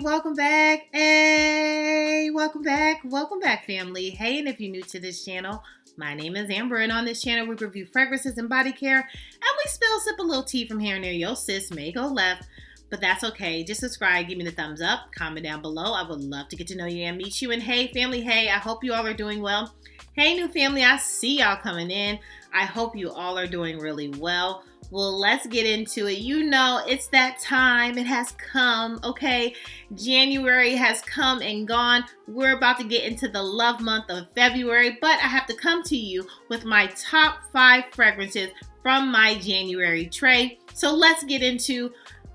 welcome back. Hey, welcome back, family. Hey, and if you're new to this channel, my name is Amber, and on this channel, we review fragrances and body care, and we sip a little tea from here and there. Your sis may go left, but that's okay. Just subscribe, give me the thumbs up, comment down below. I would love to get to know you and meet you. And hey, family, hey, I hope you all are doing well. Hey, new family, I see y'all coming in. I hope you all are doing really well. Well, let's get into it. You know, it's that time. It has come, okay? January has come and gone. We're about to get into the love month of February, but I have to come to you with my top 5 fragrances from my January tray. So let's get into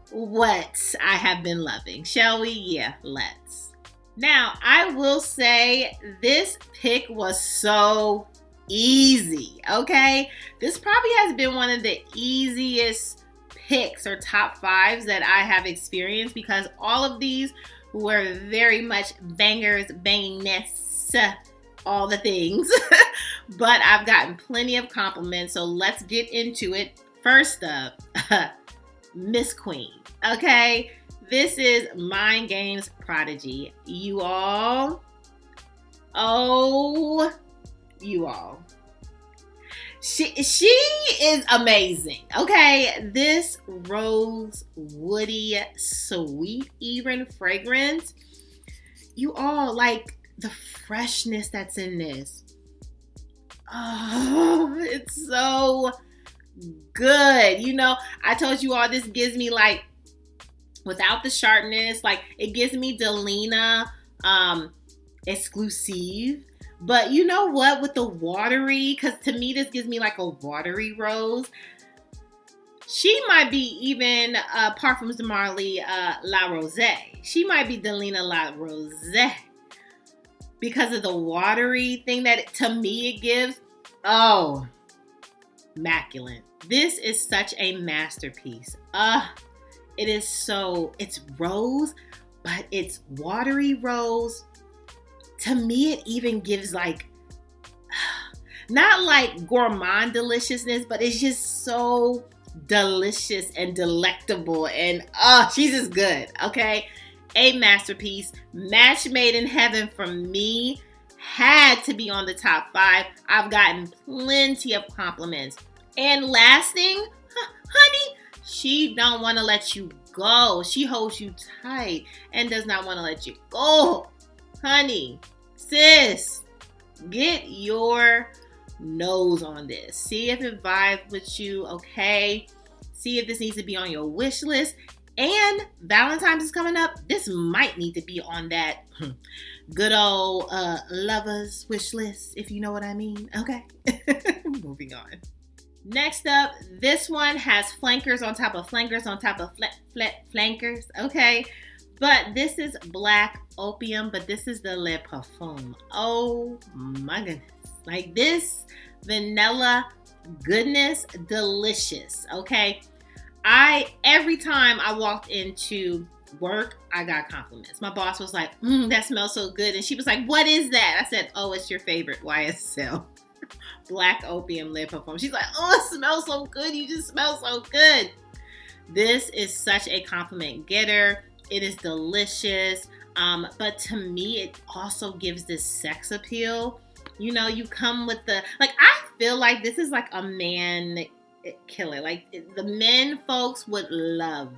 what I have been loving, shall we? Yeah, let's. Now, I will say this pick was so easy, okay? This probably has been one of the easiest picks or top 5s that I have experienced because all of these were very much bangers, bangingness, all the things. But I've gotten plenty of compliments, so let's get into it. First up, Miss Queen, okay? This is Mind Games Prodigy. You all, she is amazing, okay? This rose woody sweet even fragrance, you all, like the freshness that's in this. Oh, it's so good. You know, I told you all this gives me, like, without the sharpness, like it gives me Delina exclusive. But you know what, with the watery, because to me this gives me like a watery rose. She might be even Parfums de Marly La Rosée. She might be Delina La Rosée because of the watery thing that to me it gives. Oh, immaculate. This is such a masterpiece. It is so, it's rose, but it's watery rose. To me, it even gives like, not like gourmand deliciousness, but it's just so delicious and delectable. And she's just good, okay? A masterpiece, match made in heaven from me. Had to be on the top 5. I've gotten plenty of compliments. And last thing, honey, she don't want to let you go. She holds you tight and does not want to let you go. Honey, sis, get your nose on this. See if it vibes with you, okay? See if this needs to be on your wish list. And Valentine's is coming up. This might need to be on that good old lover's wish list, if you know what I mean, okay? Moving on. Next up, this one has flankers on top of flankers on top of flankers, okay? But this is Black Opium, but this is the Le Parfum. Oh my goodness. Like this vanilla goodness, delicious, okay? Every time I walked into work, I got compliments. My boss was like, that smells so good. And she was like, what is that? I said, oh, it's your favorite YSL. Black Opium Le Parfum. She's like, oh, it smells so good. You just smell so good. This is such a compliment getter. It is delicious. But to me, it also gives this sex appeal. You know, you come with the, like, I feel like this is like a man killer. Like the men folks would love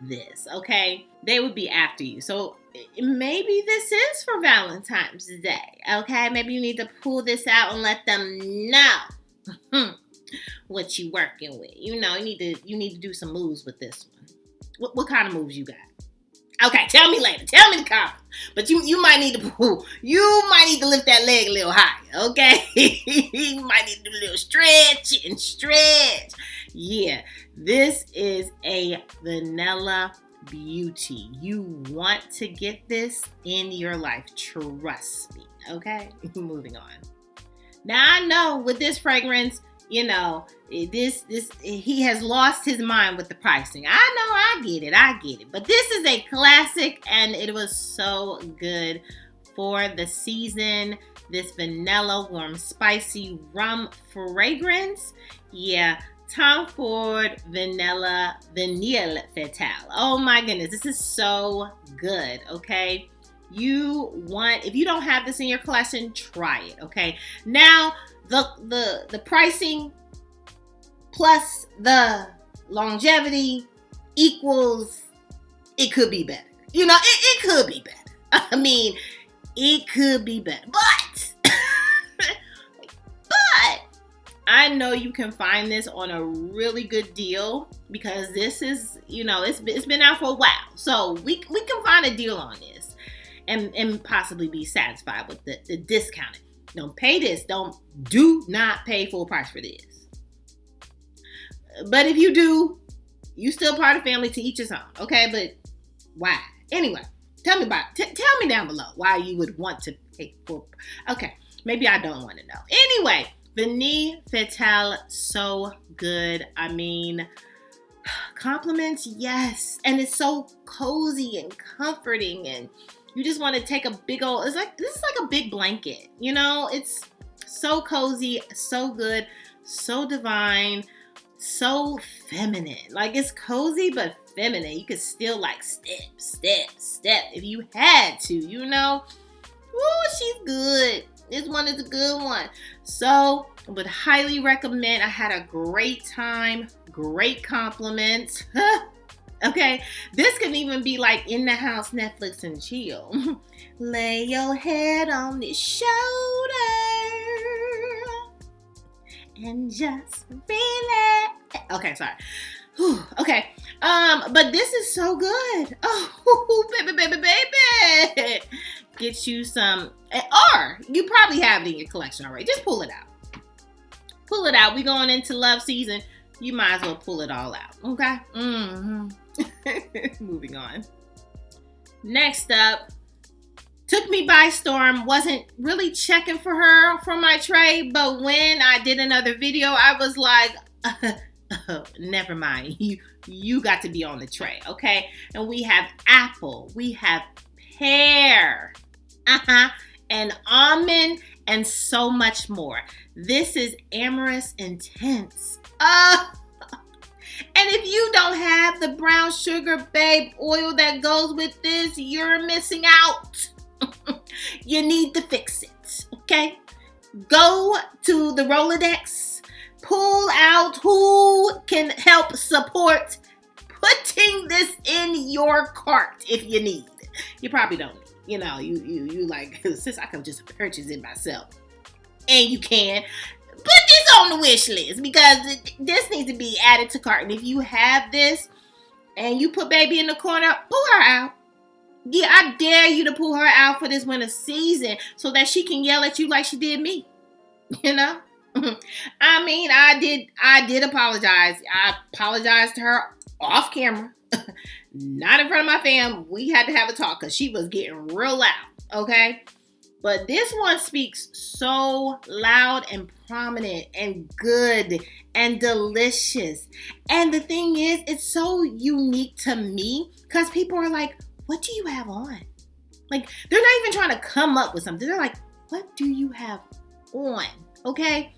this, okay? They would be after you. So maybe this is for Valentine's Day, okay? Maybe you need to pull this out and let them know what you working with. You know, you need to do some moves with this one. What kind of moves you got? Okay, tell me later. Tell me the comments. But you might need to pull. You might need to lift that leg a little higher, okay? You might need to do a little stretch and stretch. Yeah, this is a vanilla beauty. You want to get this in your life. Trust me, okay? Moving on. Now, I know with this fragrance, you know, he has lost his mind with the pricing. I know, I get it. But this is a classic, and it was so good for the season. This vanilla, warm, spicy rum fragrance. Yeah, Tom Ford Vanilla Fatale. Oh my goodness, this is so good, okay? If you don't have this in your collection, try it, okay? Now, the pricing plus the longevity equals it could be better. You know, it could be better. I mean, it could be better. But I know you can find this on a really good deal because this is, you know, it's been out for a while. So we can find a deal on this and possibly be satisfied with the discounted. Don't pay this. Do not pay full price for this. But if you do, you still part of the family, to each his own. Okay, but why? Anyway, tell me down below why you would want to pay full. Okay, maybe I don't want to know. Anyway. Vanille Fatale, so good. I mean, compliments, yes. And it's so cozy and comforting, and you just want to take a big old, this is like a big blanket, you know? It's so cozy, so good, so divine, so feminine. Like, it's cozy, but feminine. You could still like step if you had to, you know? Ooh, she's good. This one is a good one. So, I would highly recommend. I had a great time. Great compliments. Okay. This can even be like in the house, Netflix and chill. Lay your head on this shoulder and just relax. Okay, sorry. Whew, okay. But this is so good. Oh, baby. Get you some, or you probably have it in your collection already. Just pull it out. Pull it out. We going into love season. You might as well pull it all out. Okay? Moving on. Next up, took me by storm. Wasn't really checking for her for my tray, but when I did another video, I was like, never mind. You got to be on the tray, okay? And we have apple. We have pear. And almond, and so much more. This is Amorous Intense. And if you don't have the brown sugar babe oil that goes with this, you're missing out. You need to fix it, okay? Go to the Rolodex, pull out who can help support putting this in your cart if you need. You probably don't. You know, you like, since I can just purchase it myself. And you can. Put this on the wish list because this needs to be added to cart. And if you have this and you put baby in the corner, pull her out. Yeah, I dare you to pull her out for this winter season so that she can yell at you like she did me. You know? I mean, I did apologize. I apologized to her off camera. Not in front of my fam. We had to have a talk because she was getting real loud, okay? But this one speaks so loud and prominent and good and delicious. And the thing is, it's so unique to me because people are like, what do you have on? Like, they're not even trying to come up with something. They're like, what do you have on? Okay?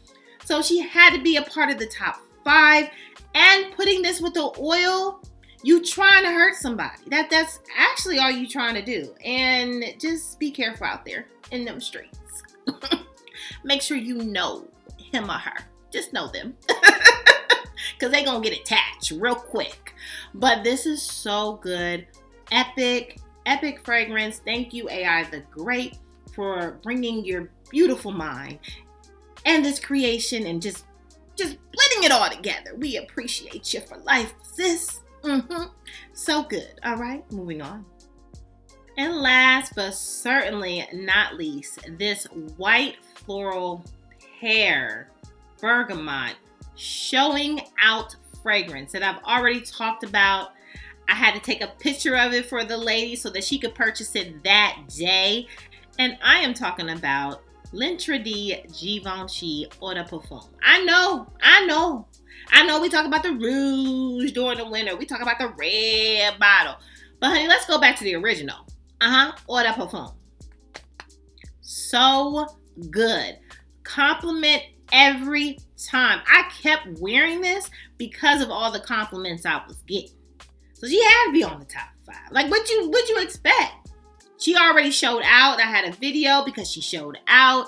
So she had to be a part of the top 5. And putting this with the oil, you trying to hurt somebody. That's actually all you trying to do. And just be careful out there in them streets. Make sure you know him or her. Just know them. Because they going to get attached real quick. But this is so good. Epic fragrance. Thank you, AI the Great, for bringing your beautiful mind and this creation and just blending it all together. We appreciate you for life, sis. So good. All right, moving on. And last but certainly not least, this white floral pear bergamot showing out fragrance that I've already talked about. I had to take a picture of it for the lady so that she could purchase it that day. And I am talking about L'Interdit Givenchy Eau de Parfum. I know. We talk about the rouge during the winter. We talk about the red bottle. But honey, let's go back to the original. Eau de Parfum. So good. Compliment every time. I kept wearing this because of all the compliments I was getting. So she had to be on the top 5. Like, what you expect? She already showed out. I had a video because she showed out.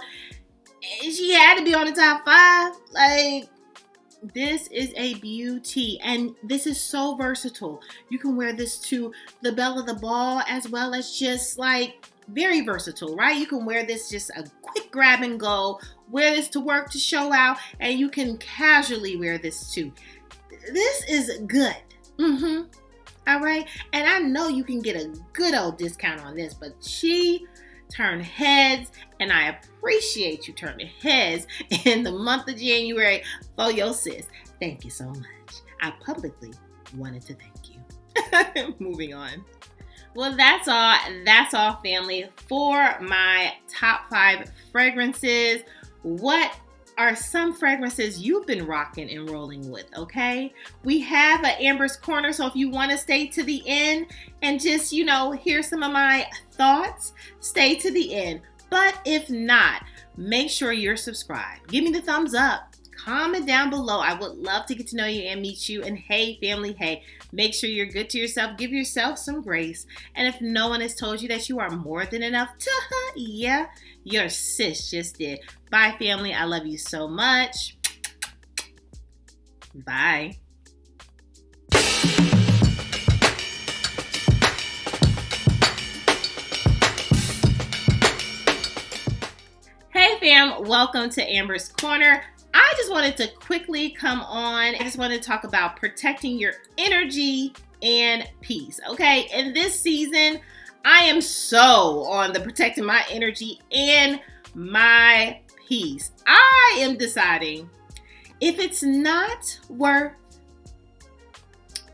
And she had to be on the top 5. Like, this is a beauty. And this is so versatile. You can wear this to the belle of the ball as well as just like very versatile, right? You can wear this just a quick grab and go. Wear this to work to show out. And you can casually wear this too. This is good. All right. And I know you can get a good old discount on this, but she turned heads, and I appreciate you turning heads in the month of January for your sis. Thank you so much. I publicly wanted to thank you. Moving on. Well, that's all. That's all, family, for my top 5 fragrances. What are some fragrances you've been rocking and rolling with, okay? We have an Amber's Corner, so if you want to stay to the end and just, hear some of my thoughts, stay to the end. But if not, make sure you're subscribed. Give me the thumbs up. Comment down below. I would love to get to know you and meet you. And hey, family, hey, make sure you're good to yourself. Give yourself some grace. And if no one has told you that you are more than enough, yeah, your sis just did. Bye, family. I love you so much. Bye. Hey, fam. Welcome to Amber's Corner. I just wanted to quickly come on. I just wanted to talk about protecting your energy and peace. Okay, in this season, I am so on the protecting my energy and my peace. I am deciding if it's not worth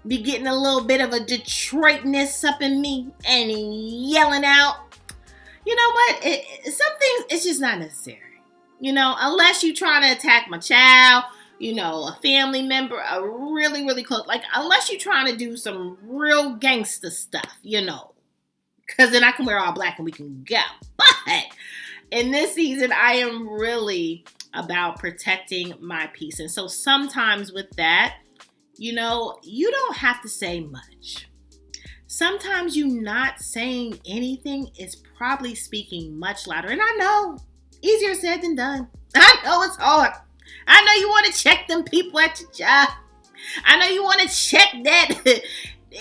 me getting a little bit of a Detroitness up in me and yelling out, you know what? Some things, it's just not necessary. Unless you trying to attack my child, a family member, a really, really close, like, unless you trying to do some real gangster stuff, because then I can wear all black and we can go. But in this season, I am really about protecting my peace. And so sometimes with that, you don't have to say much. Sometimes you not saying anything is probably speaking much louder. And I know, easier said than done. I know it's hard. I know you want to check them people at your job. I know you want to check that baby.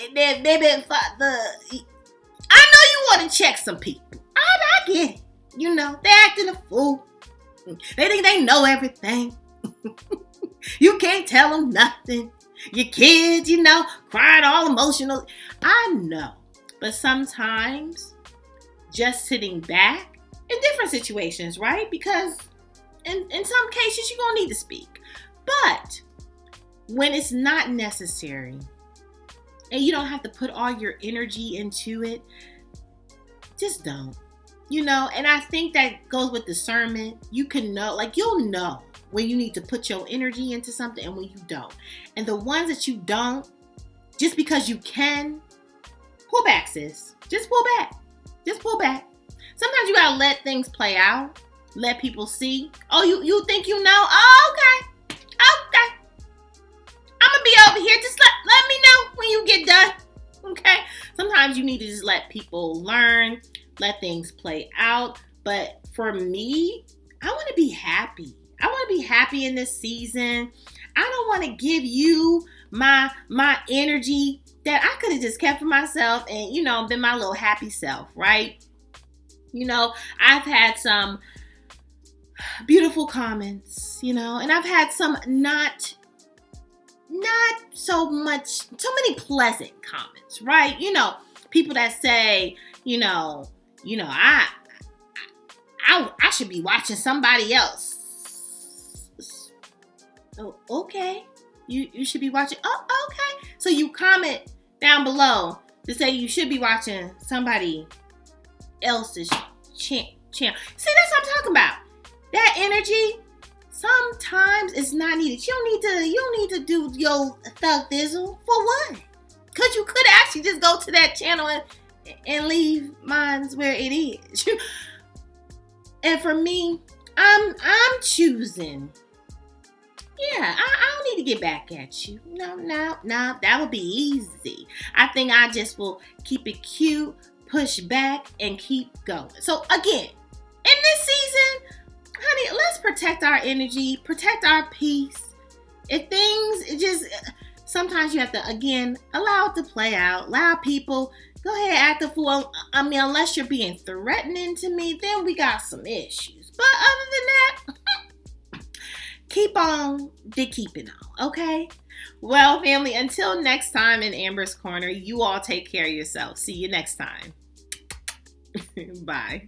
I know you want to check some people. I get it. They're acting a fool. They think they know everything. You can't tell them nothing. Your kids, crying all emotional. I know. But sometimes just sitting back in different situations, right? Because in some cases, you're going to need to speak. But when it's not necessary and you don't have to put all your energy into it, just don't. And I think that goes with discernment. You can know, you'll know when you need to put your energy into something and when you don't. And the ones that you don't, just because you can, pull back, sis. Just pull back. Just pull back. Sometimes you gotta let things play out. Let people see. Oh, you think you know? Oh, okay. I'm gonna be over here. Just let me know when you get done. Okay? Sometimes you need to just let people learn, let things play out. But for me, I want to be happy. I want to be happy in this season. I don't want to give you my energy that I could have just kept for myself and, been my little happy self, right? I've had some beautiful comments, and I've had some not so many pleasant comments, right? People that say, I should be watching somebody else. Oh, okay. You should be watching. Oh, okay. So you comment down below to say you should be watching somebody else's channel. See, that's what I'm talking about. That energy sometimes is not needed. You don't need to do your thug thizzle for what? Because you could actually just go to that channel and leave mine where it is. And for me, I'm choosing Yeah, I don't need to get back at you. No, that would be easy. I think I just will keep it cute, push back, and keep going. So again, in this season, honey, let's protect our energy, protect our peace. If things just sometimes you have to again allow it to play out, allow people go ahead act a fool. I mean, unless you're being threatening to me, then we got some issues. But other than that, keep on the keeping on, okay? Well, family, until next time in Amber's Corner, you all take care of yourself. See you next time. Bye.